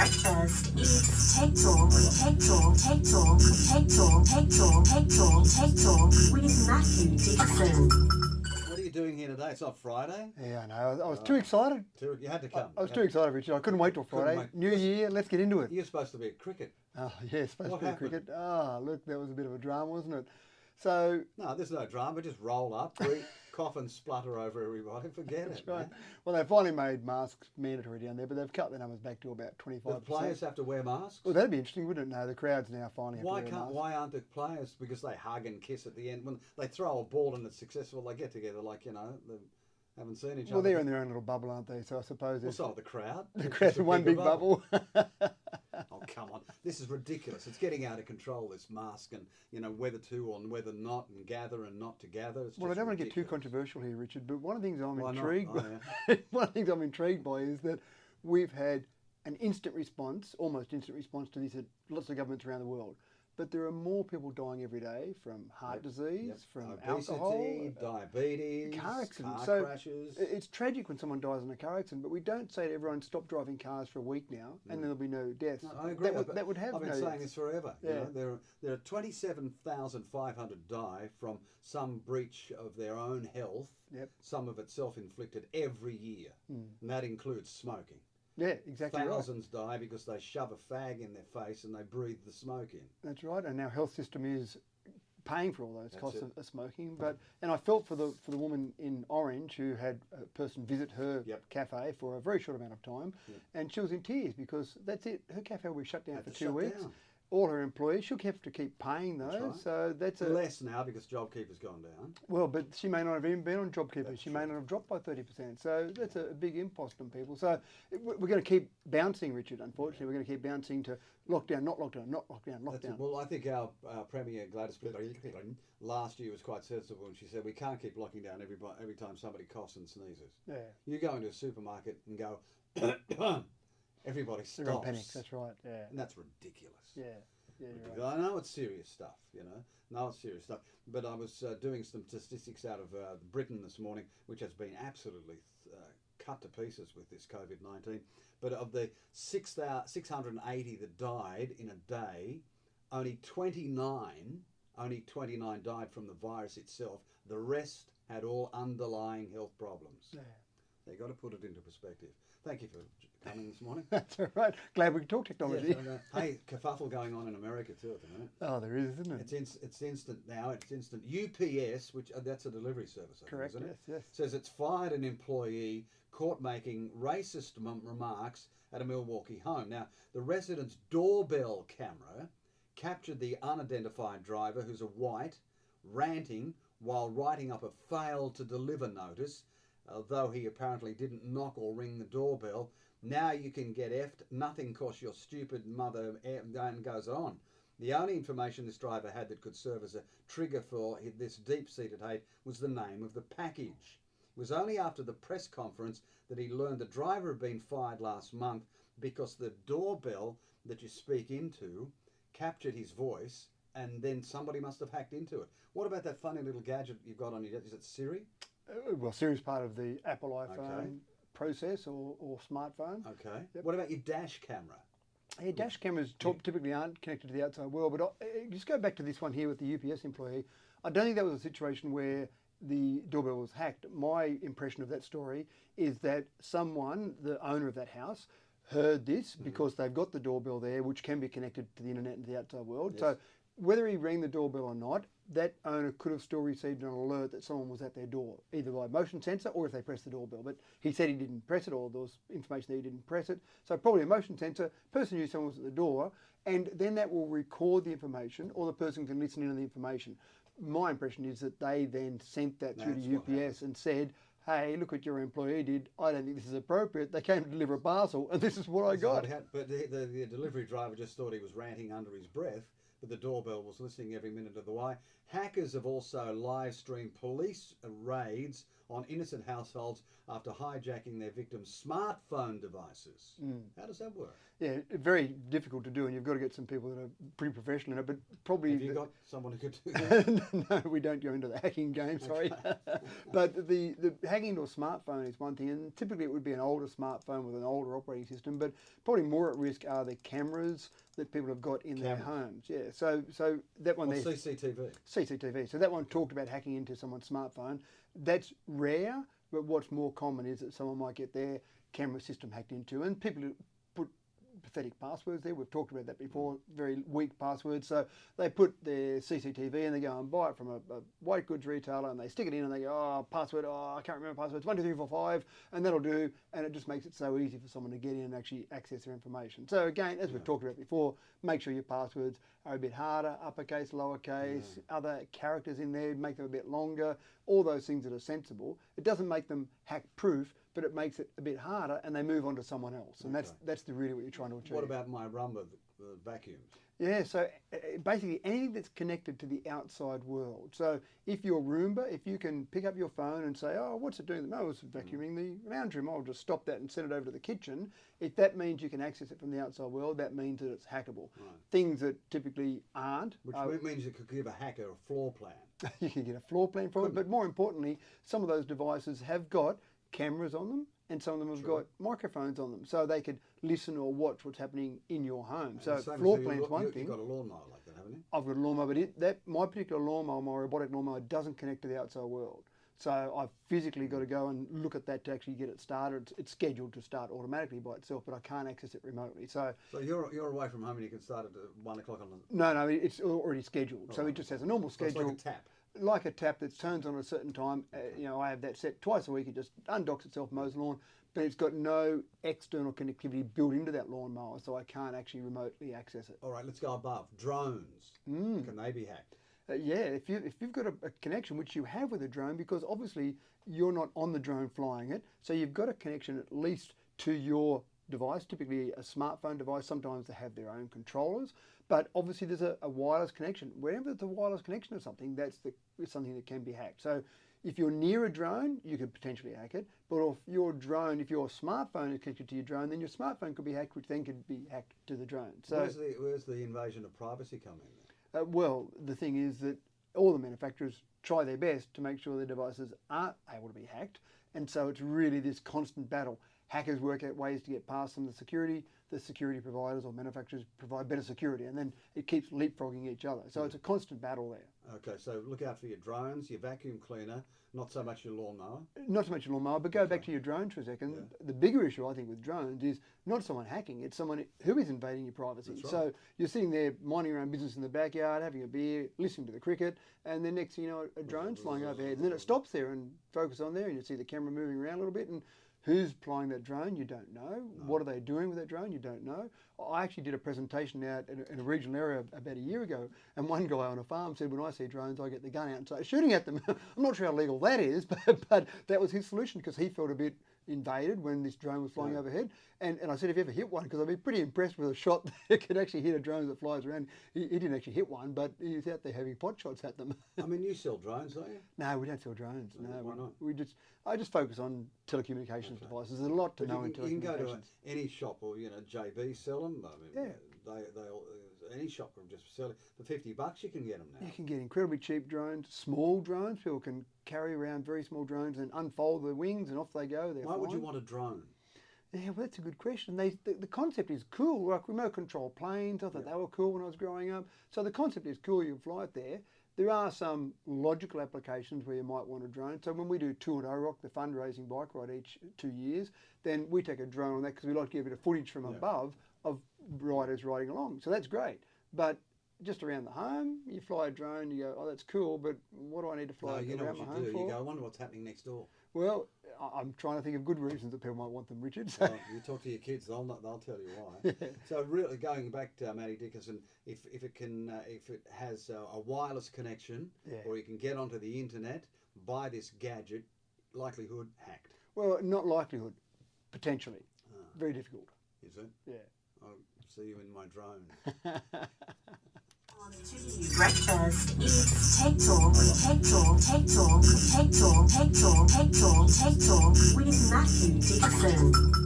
Breakfast is Tech Talk, Tech Talk, Tech Talk, Tech Talk, Tech Talk, Tech Talk, Tech Talk with Matthew Dixon. What are you doing here today? It's not Friday. Yeah, I know. I was too excited. You had to come. I was too excited, Richard. I couldn't wait till Friday. wait. New Year, let's get into it. You're supposed to be at cricket. Oh, yeah, supposed What to be happened? cricket. Look, that was a bit of a drama, wasn't it? So, No, there's no drama. Just roll up, breathe, cough and splutter over everybody. Forget it. right. Man. Well, they finally made masks mandatory down there, but they've cut their numbers back to about 25%. The players have to wear masks. Well, that'd be interesting, wouldn't it? No, the crowds now finally have Why to wear can't? masks. Why aren't the players? Because they hug and kiss at the end when they throw a ball and it's successful. They get together like they haven't seen each Well, other. they're in their own little bubble, aren't they? So I suppose Well, it's so the crowd. the It's crowd's just a in one bigger big bubble. Oh, come on. This is ridiculous. It's getting out of control, this mask and, whether to or whether not and gather and not to gather. It's Well, I just don't want to get too ridiculous. controversial here, Richard, but one of the things I'm Why not? intrigued Oh, by, one of the things I'm intrigued by is that we've had an instant response, almost instant response to this at lots of governments around the world. But there are more people dying every day from heart disease, from Obesity, alcohol, diabetes, car accidents. car crashes. It's tragic when someone dies in a car accident, but we don't say to everyone, stop driving cars for a week now, and then there'll be no deaths. No, I agree. That would have I've been no saying deaths. this forever. Yeah. There are 27,500 die from some breach of their own health. Yep. Some of it self-inflicted every year, and that includes smoking. Yeah, exactly right. Thousands die because they shove a fag in their face and they breathe the smoke in. That's right, and our health system is paying for all those That's costs it. of smoking. And I felt for the woman in Orange who had a person visit her cafe for a very short amount of time, and she was in tears because that's it. Her cafe will be shut down Had for to 2 shut weeks. down. All her employees, she'll have to keep paying those. right. So that's Less now because JobKeeper's gone down. well, but she may not have even been on JobKeeper. That's She true. may not have dropped by 30%. So that's a big impost on people. So we're going to keep bouncing, Richard. Unfortunately, we're going to keep bouncing to lockdown, not lockdown, not lockdown, That's it. lockdown. Well, I think our Premier Gladys Berejiklian last year was quite sensible when she said we can't keep locking down every time somebody coughs and sneezes. Yeah, You go into a supermarket and go, everybody stops. everyone panics. That's right. Yeah, And that's ridiculous. yeah, yeah. You're right. I know it's serious stuff, No, it's serious stuff. But I was doing some statistics out of Britain this morning, which has been absolutely cut to pieces with this COVID-19. But of the 680 that died in a day, only 29 died from the virus itself. The rest had all underlying health problems. Yeah. They got to put it into perspective. Thank you for coming this morning. That's all right. Glad we could talk technology. Hey, kerfuffle going on in America too at the minute. Oh, there is, isn't it? It's instant now. It's instant. UPS, which that's a delivery service, I think, Correct. isn't it? Yes. Says it's fired an employee caught making racist remarks at a Milwaukee home. Now, the resident's doorbell camera captured the unidentified driver, who's a white, ranting while writing up a failed to deliver notice, although he apparently didn't knock or ring the doorbell. Now you can get effed, nothing costs your stupid mother, and goes on. The only information this driver had that could serve as a trigger for this deep-seated hate was the name of the package. It was only after the press conference that he learned the driver had been fired last month because the doorbell that you speak into captured his voice, and then somebody must have hacked into it. What about that funny little gadget you've got on your desk? Is it Siri? Well, Siri's part of the Apple iPhone Okay. process or smartphone. Okay. Yep. What about your dash camera? Yeah, dash cameras typically aren't connected to the outside world, but just go back to this one here with the UPS employee. I don't think that was a situation where the doorbell was hacked. My impression of that story is that someone, the owner of that house, heard this because they've got the doorbell there, which can be connected to the internet and to the outside world. Yes. So whether he rang the doorbell or not, that owner could have still received an alert that someone was at their door, either by motion sensor or if they pressed the doorbell. But he said he didn't press it, or there was information that he didn't press it. So probably a motion sensor, person knew someone was at the door, and then that will record the information, or the person can listen in on the information. My impression is that they then sent that through That's to what UPS and said, hey, look what your employee did. I don't think this is appropriate. They came to deliver a parcel, and this is what I got. But the delivery driver just thought he was ranting under his breath, but the doorbell was listening every minute of the way. Hackers have also live streamed police raids on innocent households after hijacking their victims' smartphone devices. How does that work? Yeah, very difficult to do, and you've got to get some people that are pretty professional in it. But probably Have you got someone who could do that? no, we don't go into the hacking game. Sorry, but the hacking into a smartphone is one thing, and typically it would be an older smartphone with an older operating system. But probably more at risk are the cameras that people have got in their homes. Yeah, so that one Or there. CCTV. So that one talked about hacking into someone's smartphone. That's rare, but what's more common is that someone might get their camera system hacked into, and people who put pathetic passwords there. We've talked about that before, very weak passwords. So they put their CCTV and they go and buy it from a white goods retailer, and they stick it in and they go, password, I can't remember passwords, 1, 2, 3, 4, 5, and that'll do. And it just makes it so easy for someone to get in and actually access their information. So again, as we've talked about before, make sure your passwords are a bit harder, uppercase, lowercase, other characters in there, make them a bit longer, all those things that are sensible. It doesn't make them hack proof, but it makes it a bit harder, and they move on to someone else. And that's really what you're trying to achieve. What about my Rumba, the vacuums? Yeah, so basically anything that's connected to the outside world. So if you're Roomba, if you can pick up your phone and say, what's it doing? No, it's vacuuming the lounge room. I'll just stop that and send it over to the kitchen. If that means you can access it from the outside world, that means that it's hackable. Right. Things that typically aren't. Which means you could give a hacker a floor plan. You can get a floor plan from it, but more importantly, some of those devices have got cameras on them, and some of them have got microphones on them, so they could listen or watch what's happening in your home. So floor plan's one thing. You've got a lawnmower like that, haven't you? I've got a lawnmower, but my particular lawnmower, my robotic lawnmower, doesn't connect to the outside world. So I've physically got to go and look at that to actually get it started. It's scheduled to start automatically by itself, but I can't access it remotely. So you're away from home and you can start at 1 o'clock on the... No, it's already scheduled. So it just has a normal schedule. It's like a tap. Like a tap that turns on at a certain time. I have that set twice a week. It just undocks itself, mows the lawn, but it's got no external connectivity built into that lawnmower, so I can't actually remotely access it. All right, let's go above. Drones. Can they be hacked? Yeah, if you've got a connection, which you have with a drone, because obviously you're not on the drone flying it, so you've got a connection at least to your device, typically a smartphone device. Sometimes they have their own controllers, but obviously there's a wireless connection. Wherever there's a wireless connection or something, that's something that can be hacked. So if you're near a drone, you could potentially hack it, but if your smartphone is connected to your drone, then your smartphone could be hacked, which then could be hacked to the drone. So where's the invasion of privacy come in then? Well, the thing is that all the manufacturers try their best to make sure their devices aren't able to be hacked, and so it's really this constant battle. Hackers work out ways to get past them. The security providers or manufacturers provide better security, and then it keeps leapfrogging each other. So it's a constant battle there. Okay, so look out for your drones, your vacuum cleaner, not so much your lawnmower. Not so much your lawnmower, but go back to your drones for a second. Yeah. The bigger issue, I think, with drones is not someone hacking, it's someone who is invading your privacy. Right. So you're sitting there minding your own business in the backyard, having a beer, listening to the cricket, and then next thing you know, a drone's flying overhead. And then it stops there and focuses on there, and you see the camera moving around a little bit, and who's flying that drone? You don't know. No. What are they doing with that drone? You don't know. I actually did a presentation out in a regional area about a year ago, and one guy on a farm said, when I see drones, I get the gun out and start shooting at them. I'm not sure how legal that is, but that was his solution, because he felt a bit invaded when this drone was flying overhead. And I said, have you ever hit one? Because I'd be pretty impressed with a shot that could actually hit a drone that flies around. He didn't actually hit one, but he was out there having pot shots at them. I mean, you sell drones, don't you? No, we don't sell drones. No, why not? I just focus on telecommunications devices. There's a lot to know in telecommunications. You can go to any shop, or JB sell them. I mean, any shop can just sell it for $50. You can get them now. You can get incredibly cheap drones, small drones. People can carry around very small drones and unfold the wings, and off they go. Why would you want a drone? Yeah, well, that's a good question. The concept is cool. Like remote control planes, I thought they were cool when I was growing up. So the concept is cool. You can fly it there. There are some logical applications where you might want a drone. So when we do Tour de Rock, the fundraising bike ride each 2 years, then we take a drone on that because we like to get a bit of footage from above of riders riding along. So that's great. But just around the home, you fly a drone, you go, oh, that's cool, but what do I need to fly around my home for? You go, I wonder what's happening next door. Well, I'm trying to think of good reasons that people might want them, Richard. So. Well, you talk to your kids; they'll tell you why. Yeah. So, really, going back to Matty Dickinson, if it has a wireless connection, or you can get onto the internet, buy this gadget, likelihood hacked. Well, not likelihood, potentially. Very difficult. Is it? Yeah. I'll see you in my drone. Breakfast is Tech Talk, Tech Talk, Tech Talk, Tech Talk, Tech Talk, Tech Talk, Tech Talk with Matthew Dixon.